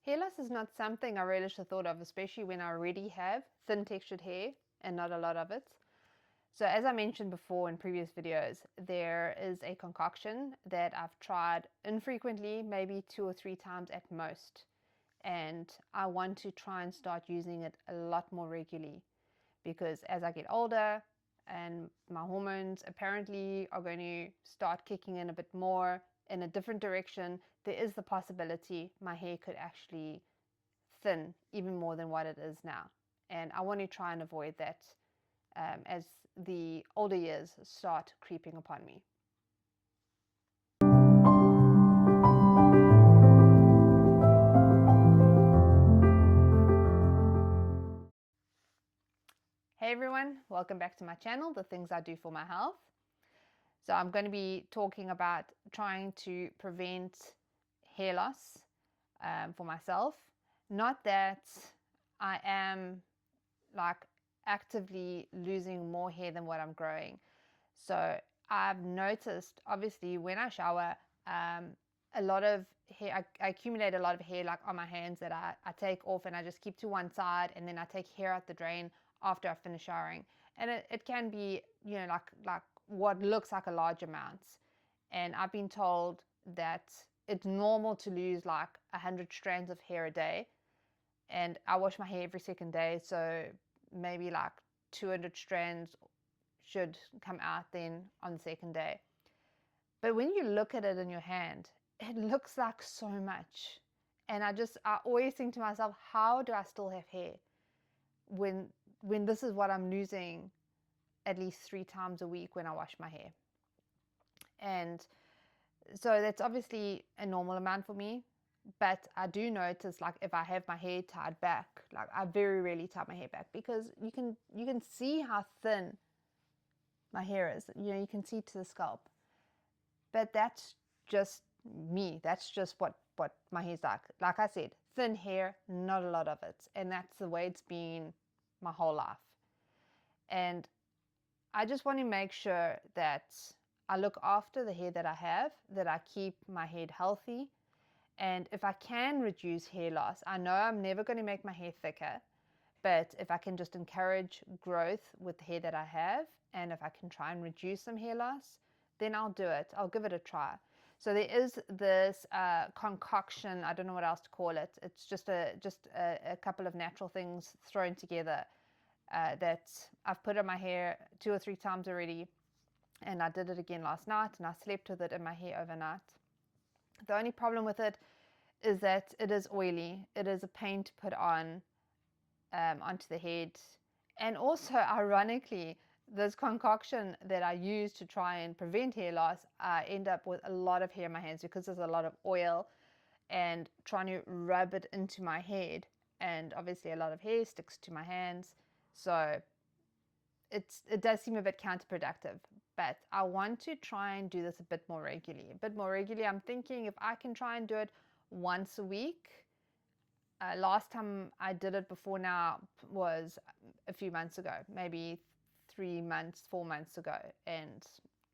Hair loss is not something I relish the thought of, especially when I already have thin textured hair and not a lot of it. So as I mentioned before in previous videos, there is a concoction that I've tried infrequently, maybe 2 or 3 times at most. And I want to try and start using it a lot more regularly, because as I get older and my hormones apparently are going to start kicking in a bit more in a different direction, there is the possibility my hair could actually thin even more than what it is now. And I want to try and avoid that as the older years start creeping upon me. Hey everyone, welcome back to my channel, The Things I Do for My Health. So I'm going to be talking about trying to prevent hair loss for myself. Not that I am like actively losing more hair than what I'm growing. So I've noticed, obviously, when I shower, a lot of hair, I accumulate a lot of hair like on my hands that I take off and I just keep to one side, and then I take hair out the drain after I finish showering. And it can be, you know, like what looks like a large amount. And I've been told that it's normal to lose like 100 strands of hair a day. And I wash my hair every second day, so maybe like 200 strands should come out then on the second day. But when you look at it in your hand, it looks like so much. And I always think to myself, how do I still have hair when this is what I'm losing at least 3 times a week when I wash my hair? And so that's obviously a normal amount for me. But I do notice, like, if I have my hair tied back, like I very rarely tie my hair back, because you can see how thin my hair is. You know, you can see to the scalp. But that's just me. That's just what my hair's like. Like I said, thin hair, not a lot of it. And that's the way it's been my whole life. And I just want to make sure that I look after the hair that I have, that I keep my head healthy. And if I can reduce hair loss, I know I'm never going to make my hair thicker, but if I can just encourage growth with the hair that I have, and if I can try and reduce some hair loss, then I'll do it. I'll give it a try. So there is this concoction, I don't know what else to call it. It's just a couple of natural things thrown together that I've put in my hair 2 or 3 times already. And I did it again last night, and I slept with it in my hair overnight. The only problem with it is that it is oily. It is a pain to put on onto the head. And also, ironically, this concoction that I use to try and prevent hair loss, I end up with a lot of hair in my hands because there's a lot of oil, and trying to rub it into my head, and obviously a lot of hair sticks to my hands. So it does seem a bit counterproductive, but I want to try and do this a bit more regularly. I'm thinking if I can try and do it once a week. Last time I did it before now was a few months ago, maybe 3 months, 4 months ago. And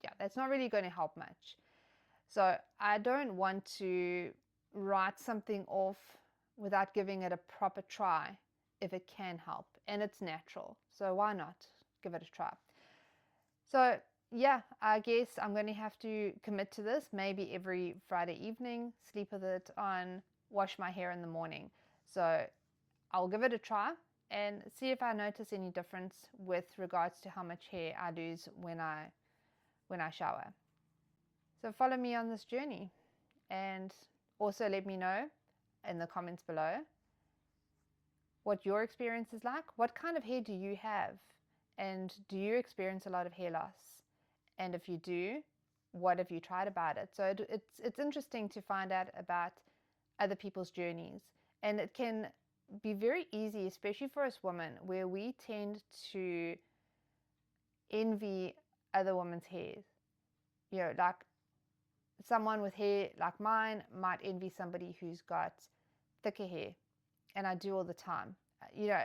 yeah, that's not really going to help much. So I don't want to write something off without giving it a proper try if it can help. And it's natural, so why not give it a try? So yeah, I guess I'm going to have to commit to this, maybe every Friday evening, sleep with it on, wash my hair in the morning. So I'll give it a try and see if I notice any difference with regards to how much hair I lose when I shower. So follow me on this journey, and also let me know in the comments below what your experience is like. What kind of hair do you have? And do you experience a lot of hair loss? And if you do, what have you tried about it? So it's interesting to find out about other people's journeys. And it can be very easy, especially for us women, where we tend to envy other women's hair. You know, like someone with hair like mine might envy somebody who's got thicker hair. And I do all the time. You know,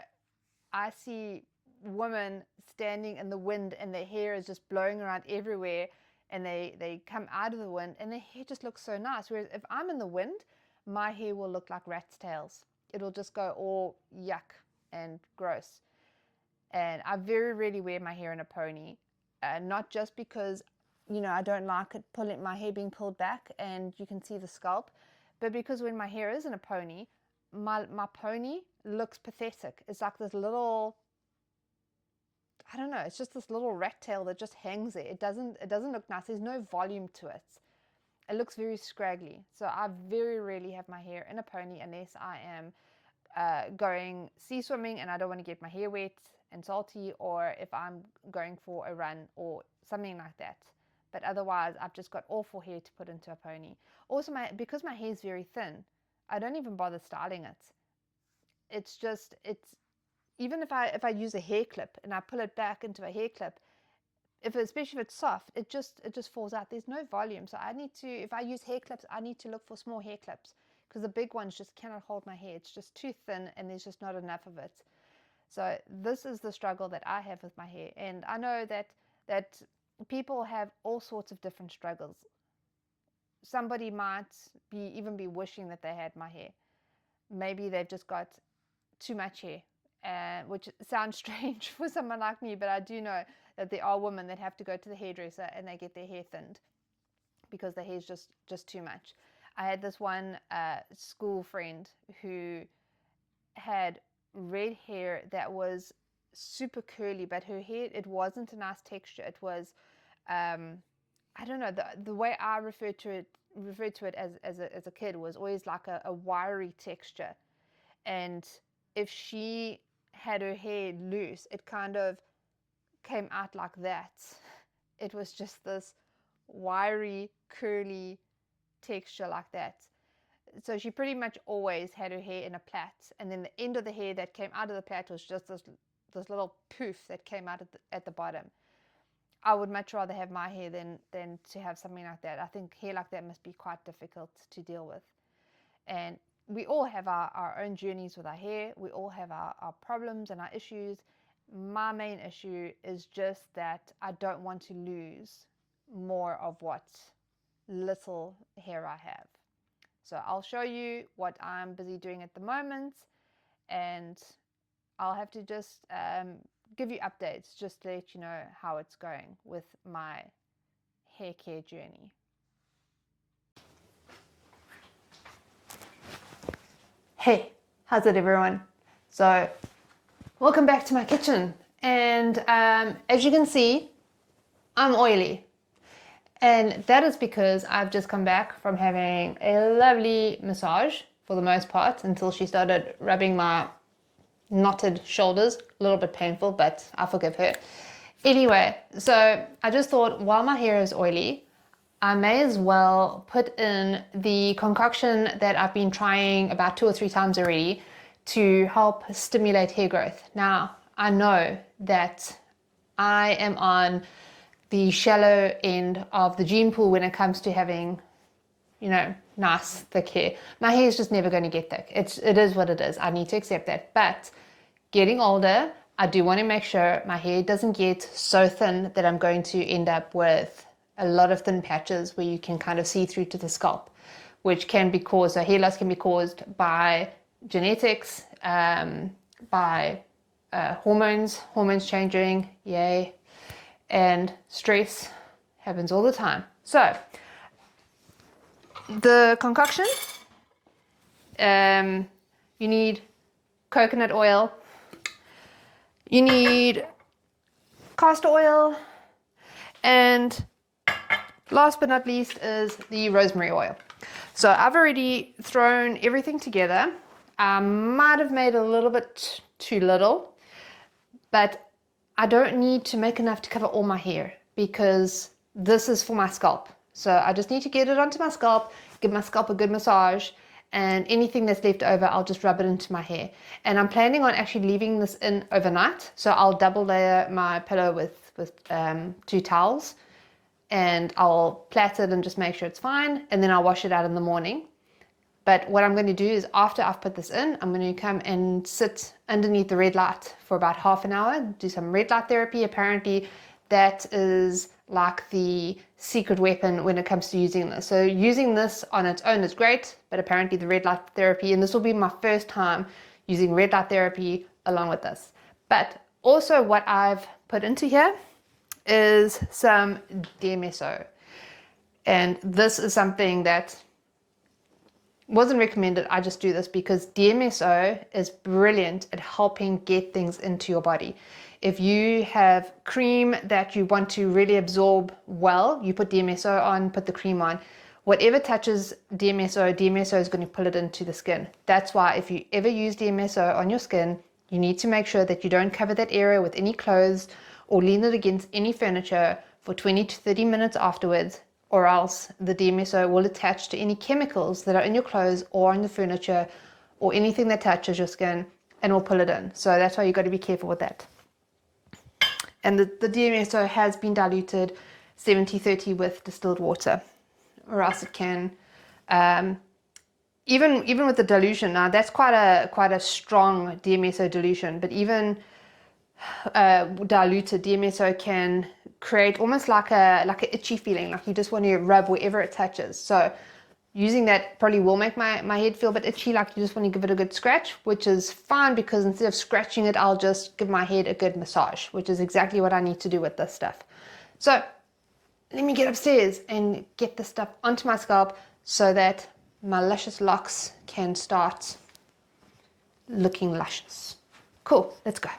I see women standing in the wind and their hair is just blowing around everywhere, and they come out of the wind and their hair just looks so nice. Whereas if I'm in the wind, my hair will look like rat's tails. It'll just go all yuck and gross. And I very rarely wear my hair in a pony, not just because, you know, I don't like it my hair being pulled back and you can see the scalp, but because when my hair is in a pony, my pony looks pathetic. It's like this little, I don't know, it's just this little rat tail that just hangs there. It doesn't look nice. There's no volume to it. It looks very scraggly. So I very rarely have my hair in a pony unless I am going sea swimming and I don't want to get my hair wet and salty, or if I'm going for a run or something like that. But otherwise, I've just got awful hair to put into a pony. Also, because my hair is very thin, I don't even bother styling it. It's even if I use a hair clip and I pull it back into a hair clip, especially if it's soft, it just falls out. There's no volume, so I need to, if I use hair clips, I need to look for small hair clips, because the big ones just cannot hold my hair. It's just too thin and there's just not enough of it. So this is the struggle that I have with my hair, and I know that people have all sorts of different struggles. Somebody might even be wishing that they had my hair. Maybe they've just got too much hair, which sounds strange for someone like me, but I do know that there are women that have to go to the hairdresser and they get their hair thinned because the hair is just too much. I had this one school friend who had red hair that was super curly, but her hair, it wasn't a nice texture. It was, I don't know, the way I referred to it as a kid was always like a wiry texture. And if she had her hair loose, it kind of came out like that. It was just this wiry, curly texture like that. So she pretty much always had her hair in a plait, and then the end of the hair that came out of the plait was just this little poof that came out at the bottom. I would much rather have my hair than to have something like that. I think hair like that must be quite difficult to deal with. And we all have our own journeys with our hair. We all have our problems and our issues. My main issue is just that I don't want to lose more of what little hair I have. So I'll show you what I'm busy doing at the moment, and I'll have to just give you updates just to let you know how it's going with my hair care journey. Hey, how's it everyone? So welcome back to my kitchen, and as you can see, I'm oily. And that is because I've just come back from having a lovely massage, for the most part, until she started rubbing my knotted shoulders. A little bit painful, but I forgive her. Anyway, so I just thought, while my hair is oily, I may as well put in the concoction that I've been trying about 2 or 3 times already to help stimulate hair growth. Now, I know that I am on the shallow end of the gene pool when it comes to having, you know, nice thick hair. My hair is just never going to get thick. It is what it is. I need to accept that. But getting older, I do want to make sure my hair doesn't get so thin that I'm going to end up with a lot of thin patches where you can kind of see through to the scalp, which can be caused, so hair loss can be caused by genetics, by hormones changing, yay, and stress happens all the time. So the concoction, you need coconut oil, you need castor oil, and last but not least is the rosemary oil. So I've already thrown everything together. I might have made a little bit too little, but I don't need to make enough to cover all my hair because this is for my scalp. So I just need to get it onto my scalp, give my scalp a good massage, and anything that's left over, I'll just rub it into my hair. And I'm planning on actually leaving this in overnight. So I'll double layer my pillow with 2 towels, and I'll plait it and just make sure it's fine, and then I'll wash it out in the morning. But what I'm going to do is, after I've put this in, I'm going to come and sit underneath the red light for about half an hour, do some red light therapy. Apparently that is like the secret weapon when it comes to using this. So using this on its own is great, but apparently the red light therapy, and this will be my first time using red light therapy along with this. But also what I've put into here is some DMSO. And this is something that wasn't recommended. I just do this because DMSO is brilliant at helping get things into your body. If you have cream that you want to really absorb well, you put DMSO on, put the cream on. Whatever touches DMSO, DMSO is going to pull it into the skin. That's why if you ever use DMSO on your skin, you need to make sure that you don't cover that area with any clothes or lean it against any furniture for 20 to 30 minutes afterwards, or else the DMSO will attach to any chemicals that are in your clothes or on the furniture or anything that touches your skin and will pull it in. So that's why you've got to be careful with that. And the DMSO has been diluted 70-30 with distilled water, or else it can, even with the dilution, now that's quite a strong DMSO dilution, but even diluted DMSO can create almost like a itchy feeling, like you just want to rub wherever it touches. So using that probably will make my head feel a bit itchy, like you just want to give it a good scratch, which is fine because instead of scratching it, I'll just give my head a good massage, which is exactly what I need to do with this stuff. So let me get upstairs and get this stuff onto my scalp so that my luscious locks can start looking luscious. Cool, let's go.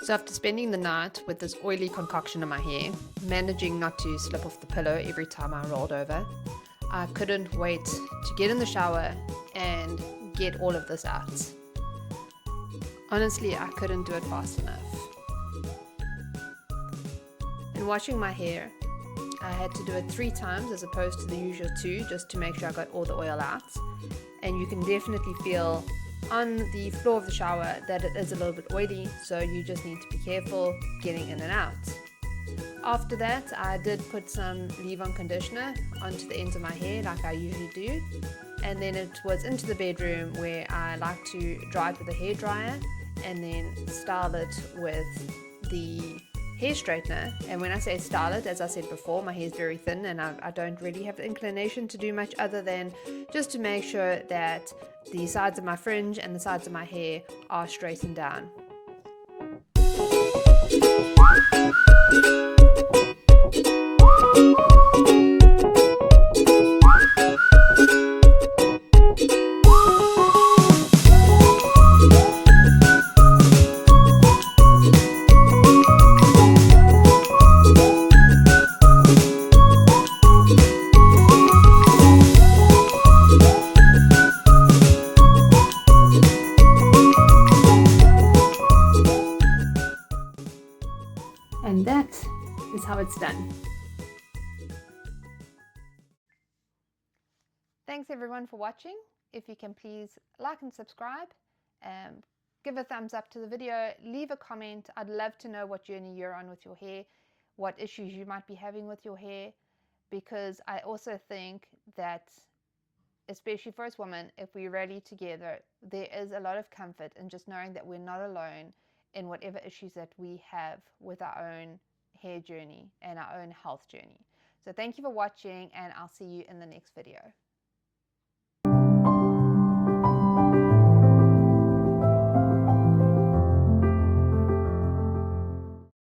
So after spending the night with this oily concoction in my hair, managing not to slip off the pillow every time I rolled over, I couldn't wait to get in the shower and get all of this out. Honestly, I couldn't do it fast enough. In washing my hair, I had to do it 3 times as opposed to the usual 2, just to make sure I got all the oil out. And you can definitely feel on the floor of the shower that it is a little bit oily, so you just need to be careful getting in and out. After that, I did put some leave-on conditioner onto the ends of my hair like I usually do, and then it was into the bedroom where I like to dry it with a hairdryer and then style it with the hair straightener. And when I say style it, as I said before, my hair is very thin and I don't really have the inclination to do much other than just to make sure that the sides of my fringe and the sides of my hair are straightened down. And that is how it's done. Thanks everyone for watching. If you can please like and subscribe, give a thumbs up to the video, leave a comment. I'd love to know what journey you're on with your hair, what issues you might be having with your hair, because I also think that, especially for us women, if we rally together, there is a lot of comfort in just knowing that we're not alone in whatever issues that we have with our own hair journey and our own health journey. So thank you for watching, and I'll see you in the next video.